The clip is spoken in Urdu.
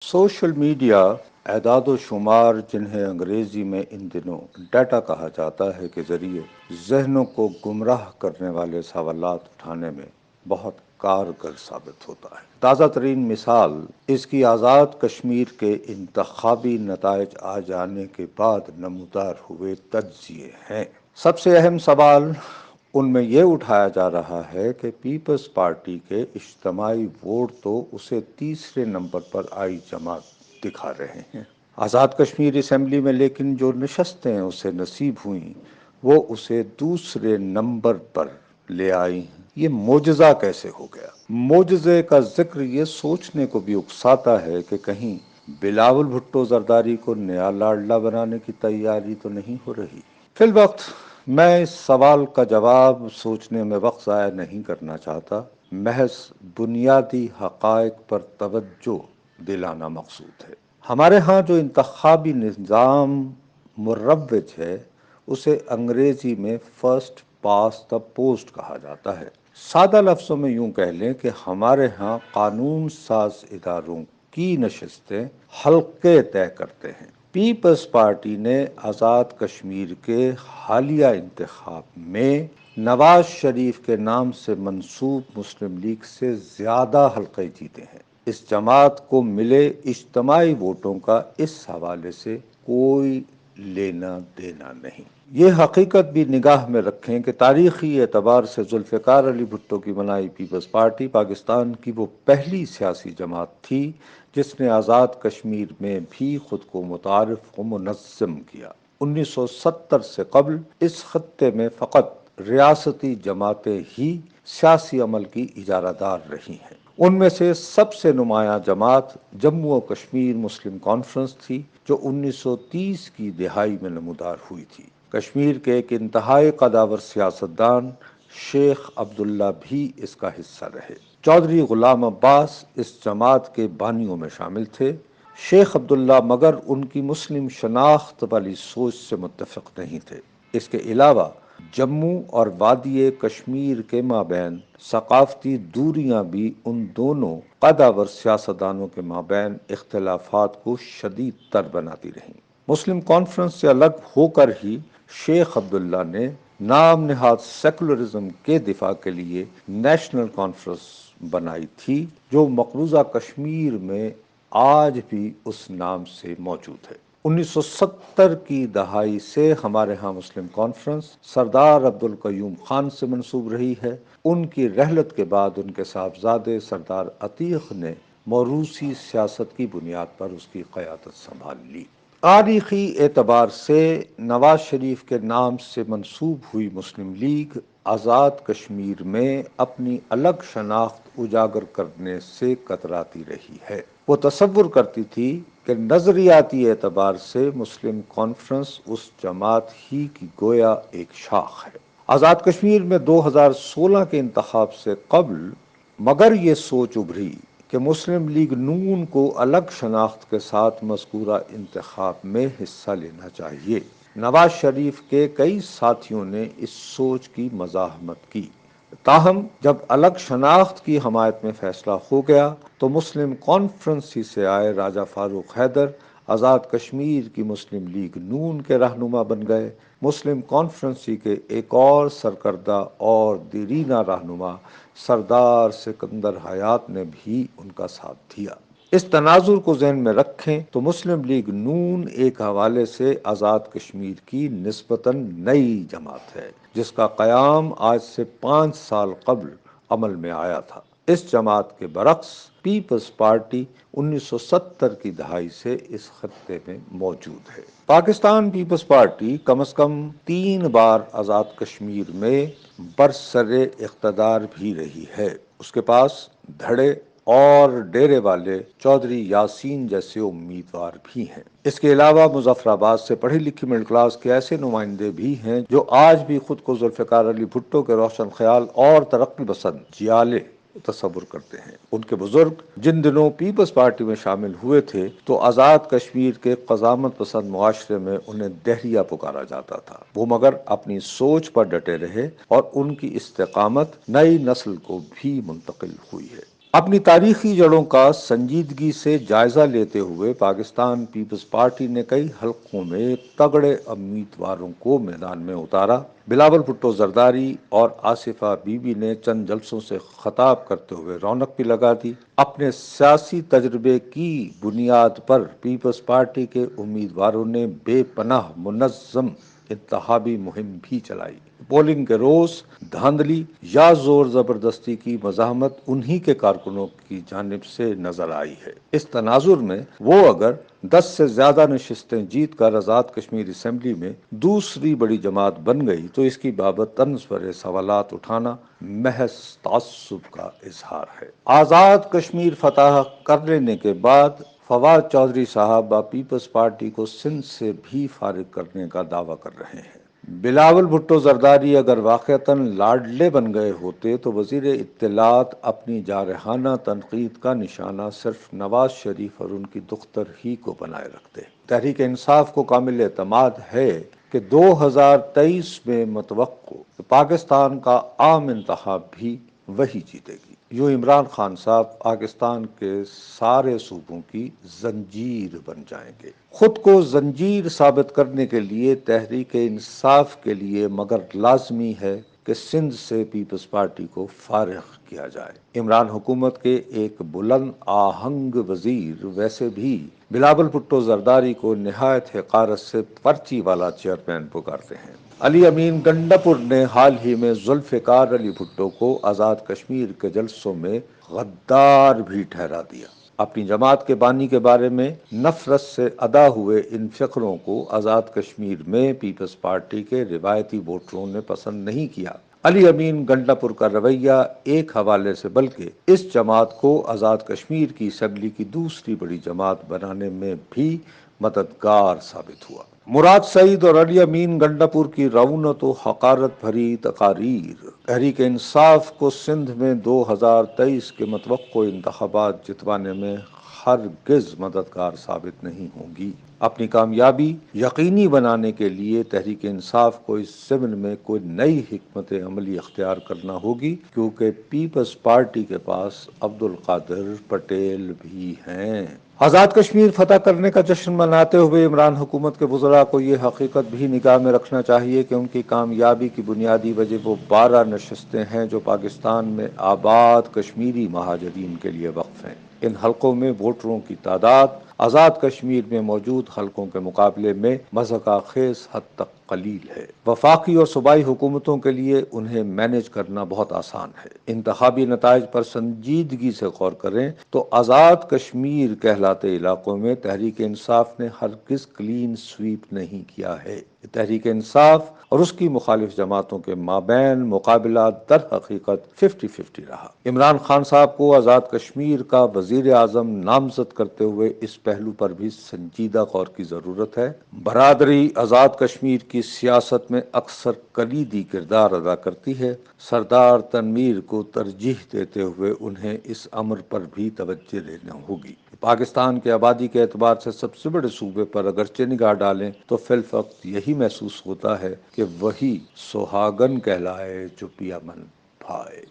سوشل میڈیا اعداد و شمار جنہیں انگریزی میں ان دنوں ڈیٹا کہا جاتا ہے کے ذریعے ذہنوں کو گمراہ کرنے والے سوالات اٹھانے میں بہت کارگر ثابت ہوتا ہے۔ تازہ ترین مثال اس کی آزاد کشمیر کے انتخابی نتائج آ جانے کے بعد نمودار ہوئے تجزیے ہیں۔ سب سے اہم سوال ان میں یہ اٹھایا جا رہا ہے کہ پیپلز پارٹی کے اجتماعی ووٹ تو اسے تیسرے نمبر پر آئی جماعت دکھا رہے ہیں۔ آزاد کشمیر اسمبلی میں لیکن جو نشستیں اسے نصیب ہوئیں وہ اسے دوسرے نمبر پر لے آئی ہیں۔ یہ معجزہ کیسے ہو گیا؟ معجزے کا ذکر یہ سوچنے کو بھی اکساتا ہے کہ کہیں بلاول بھٹو زرداری کو نیا لاڈلا بنانے کی تیاری تو نہیں ہو رہی۔ فی الوقت میں اس سوال کا جواب سوچنے میں وقت ضائع نہیں کرنا چاہتا، محض بنیادی حقائق پر توجہ دلانا مقصود ہے۔ ہمارے ہاں جو انتخابی نظام مروج ہے اسے انگریزی میں فرسٹ پاس دا پوسٹ کہا جاتا ہے۔ سادہ لفظوں میں یوں کہہ لیں کہ ہمارے ہاں قانون ساز اداروں کی نشستیں حلقے طے کرتے ہیں۔ پیپلز پارٹی نے آزاد کشمیر کے حالیہ انتخاب میں نواز شریف کے نام سے منسوب مسلم لیگ سے زیادہ حلقے جیتے ہیں۔ اس جماعت کو ملے اجتماعی ووٹوں کا اس حوالے سے کوئی لینا دینا نہیں۔ یہ حقیقت بھی نگاہ میں رکھیں کہ تاریخی اعتبار سے ذوالفقار علی بھٹو کی بنائی پیپلز پارٹی پاکستان کی وہ پہلی سیاسی جماعت تھی جس نے آزاد کشمیر میں بھی خود کو متعارف و منظم کیا۔ 1970 سے قبل اس خطے میں فقط ریاستی جماعتیں ہی سیاسی عمل کی اجارہ دار رہی ہیں۔ ان میں سے سب سے نمایاں جماعت جموں و کشمیر مسلم کانفرنس تھی جو 1930 کی دہائی میں نمودار ہوئی تھی۔ کشمیر کے ایک انتہائی قداور سیاستدان شیخ عبداللہ بھی اس کا حصہ رہے۔ چودھری غلام عباس اس جماعت کے بانیوں میں شامل تھے۔ شیخ عبداللہ مگر ان کی مسلم شناخت والی سوچ سے متفق نہیں تھے۔ اس کے علاوہ جموں اور وادی کشمیر کے مابین ثقافتی دوریاں بھی ان دونوں قداور سیاستدانوں کے مابین اختلافات کو شدید تر بناتی رہیں۔ مسلم کانفرنس سے الگ ہو کر ہی شیخ عبداللہ نے نام نہاد سیکولرزم کے دفاع کے لیے نیشنل کانفرنس بنائی تھی جو مقبوضہ کشمیر میں آج بھی اس نام سے موجود ہے۔ 1970 کی دہائی سے ہمارے ہاں مسلم کانفرنس سردار عبدالقیوم خان سے منسوب رہی ہے۔ ان کی رحلت کے بعد ان کے صاحبزادے سردار عتیق نے موروثی سیاست کی بنیاد پر اس کی قیادت سنبھال لی۔ تاریخی اعتبار سے نواز شریف کے نام سے منسوب ہوئی مسلم لیگ آزاد کشمیر میں اپنی الگ شناخت اجاگر کرنے سے کتراتی رہی ہے۔ وہ تصور کرتی تھی کہ نظریاتی اعتبار سے مسلم کانفرنس اس جماعت ہی کی گویا ایک شاخ ہے۔ آزاد کشمیر میں 2016 کے انتخاب سے قبل مگر یہ سوچ ابھری کہ مسلم لیگ نون کو الگ شناخت کے ساتھ مذکورہ انتخاب میں حصہ لینا چاہیے۔ نواز شریف کے کئی ساتھیوں نے اس سوچ کی مزاحمت کی، تاہم جب الگ شناخت کی حمایت میں فیصلہ ہو گیا تو مسلم کانفرنس ہی سے آئے راجہ فاروق حیدر آزاد کشمیر کی مسلم لیگ نون کے رہنما بن گئے۔ مسلم کانفرنس ہی کے ایک اور سرکردہ اور دیرینہ رہنما سردار سکندر حیات نے بھی ان کا ساتھ دیا۔ اس تناظر کو ذہن میں رکھیں تو مسلم لیگ نون ایک حوالے سے آزاد کشمیر کی نسبتاً نئی جماعت ہے جس کا قیام آج سے 5 سال قبل عمل میں آیا تھا۔ اس جماعت کے برعکس پیپلز پارٹی 1970 کی دہائی سے اس خطے میں موجود ہے۔ پاکستان پیپلز پارٹی کم از کم 3 بار آزاد کشمیر میں برسر اقتدار بھی رہی ہے۔ اس کے پاس دھڑے اور ڈیرے والے چودھری یاسین جیسے امیدوار بھی ہیں۔ اس کے علاوہ مظفر آباد سے پڑھی لکھی مڈل کلاس کے ایسے نمائندے بھی ہیں جو آج بھی خود کو ذوالفقار علی بھٹو کے روشن خیال اور ترقی پسند جیالے تصور کرتے ہیں۔ ان کے بزرگ جن دنوں پیپلز پارٹی میں شامل ہوئے تھے تو آزاد کشمیر کے قزامت پسند معاشرے میں انہیں دہریہ پکارا جاتا تھا۔ وہ مگر اپنی سوچ پر ڈٹے رہے اور ان کی استقامت نئی نسل کو بھی منتقل ہوئی ہے۔ اپنی تاریخی جڑوں کا سنجیدگی سے جائزہ لیتے ہوئے پاکستان پیپلز پارٹی نے کئی حلقوں میں تگڑے امیدواروں کو میدان میں اتارا۔ بلاول بھٹو زرداری اور آصفہ بی بی نے چند جلسوں سے خطاب کرتے ہوئے رونق بھی لگا دی۔ اپنے سیاسی تجربے کی بنیاد پر پیپلز پارٹی کے امیدواروں نے بے پناہ منظم انتخابی مہم بھی چلائی۔ پولنگ کے روز دھاندلی یا زور زبردستی کی مزاحمت انہی کے کارکنوں کی جانب سے نظر آئی ہے۔ اس تناظر میں وہ اگر 10 سے زیادہ نشستیں جیت کر آزاد کشمیر اسمبلی میں دوسری بڑی جماعت بن گئی تو اس کی بابت طنز برے سوالات اٹھانا محض تعصب کا اظہار ہے۔ آزاد کشمیر فتح کر لینے کے بعد فواد چودھری صاحب پیپلز پارٹی کو سندھ سے بھی فارغ کرنے کا دعویٰ کر رہے ہیں۔ بلاول بھٹو زرداری اگر واقعتاً لاڈلے بن گئے ہوتے تو وزیر اطلاعات اپنی جارحانہ تنقید کا نشانہ صرف نواز شریف اور ان کی دختر ہی کو بنائے رکھتے۔ تحریک انصاف کو کامل اعتماد ہے کہ 2023 میں متوقع پاکستان کا عام انتخاب بھی وہی جیتے گی۔ یوں عمران خان صاحب پاکستان کے سارے صوبوں کی زنجیر بن جائیں گے۔ خود کو زنجیر ثابت کرنے کے لیے تحریک انصاف کے لیے مگر لازمی ہے کہ سندھ سے پیپلز پارٹی کو فارغ کیا جائے۔ عمران حکومت کے ایک بلند آہنگ وزیر ویسے بھی بلاول بھٹو زرداری کو نہایت حقارت سے پرچی والا چیئرمین پکارتے ہیں۔ علی امین گنڈاپور نے حال ہی میں ذوالفقار علی بھٹو کو آزاد کشمیر کے جلسوں میں غدار بھی ٹھہرا دیا۔ اپنی جماعت کے بانی کے بارے میں نفرت سے ادا ہوئے ان فقروں کو آزاد کشمیر میں پیپلز پارٹی کے روایتی ووٹروں نے پسند نہیں کیا۔ علی امین گنڈاپور کا رویہ ایک حوالے سے بلکہ اس جماعت کو آزاد کشمیر کی اسمبلی کی دوسری بڑی جماعت بنانے میں بھی مددگار ثابت ہوا۔ مراد سعید اور علی امین گنڈاپور کی رعونت و حقارت بھری تقاریر تحریک انصاف کو سندھ میں 2023 کے متوقع انتخابات جتوانے میں ہرگز مددگار ثابت نہیں ہوں گی۔ اپنی کامیابی یقینی بنانے کے لیے تحریک انصاف کو اس ضمن میں کوئی نئی حکمت عملی اختیار کرنا ہوگی، کیونکہ پیپلز پارٹی کے پاس عبدالقادر پٹیل بھی ہیں۔ آزاد کشمیر فتح کرنے کا جشن مناتے ہوئے عمران حکومت کے وزراء کو یہ حقیقت بھی نگاہ میں رکھنا چاہیے کہ ان کی کامیابی کی بنیادی وجہ وہ 12 نشستیں ہیں جو پاکستان میں آباد کشمیری مہاجرین کے لیے وقف ہیں۔ ان حلقوں میں ووٹروں کی تعداد آزاد کشمیر میں موجود حلقوں کے مقابلے میں مضحکہ خیز حد تک قلیل ہے۔ وفاقی اور صوبائی حکومتوں کے لیے انہیں مینج کرنا بہت آسان ہے۔ انتخابی نتائج پر سنجیدگی سے غور کریں تو آزاد کشمیر کہلاتے علاقوں میں تحریک انصاف نے ہرگز کلین سویپ نہیں کیا ہے۔ تحریک انصاف اور اس کی مخالف جماعتوں کے مابین مقابلہ در حقیقت 50-50 رہا۔ عمران خان صاحب کو آزاد کشمیر کا وزیر اعظم نامزد کرتے ہوئے اس پہلو پر بھی سنجیدہ غور کی ضرورت ہے۔ برادری آزاد کشمیر کی سیاست میں اکثر کلیدی کردار ادا کرتی ہے۔ سردار تنویر کو ترجیح دیتے ہوئے انہیں اس امر پر بھی توجہ دینا ہوگی۔ پاکستان کی آبادی کے اعتبار سے سب سے بڑے صوبے پر اگرچہ نگاہ ڈالیں تو فی الوقت یہی محسوس ہوتا ہے کہ وہی سہاگن کہلائے جو پیا من بھائے۔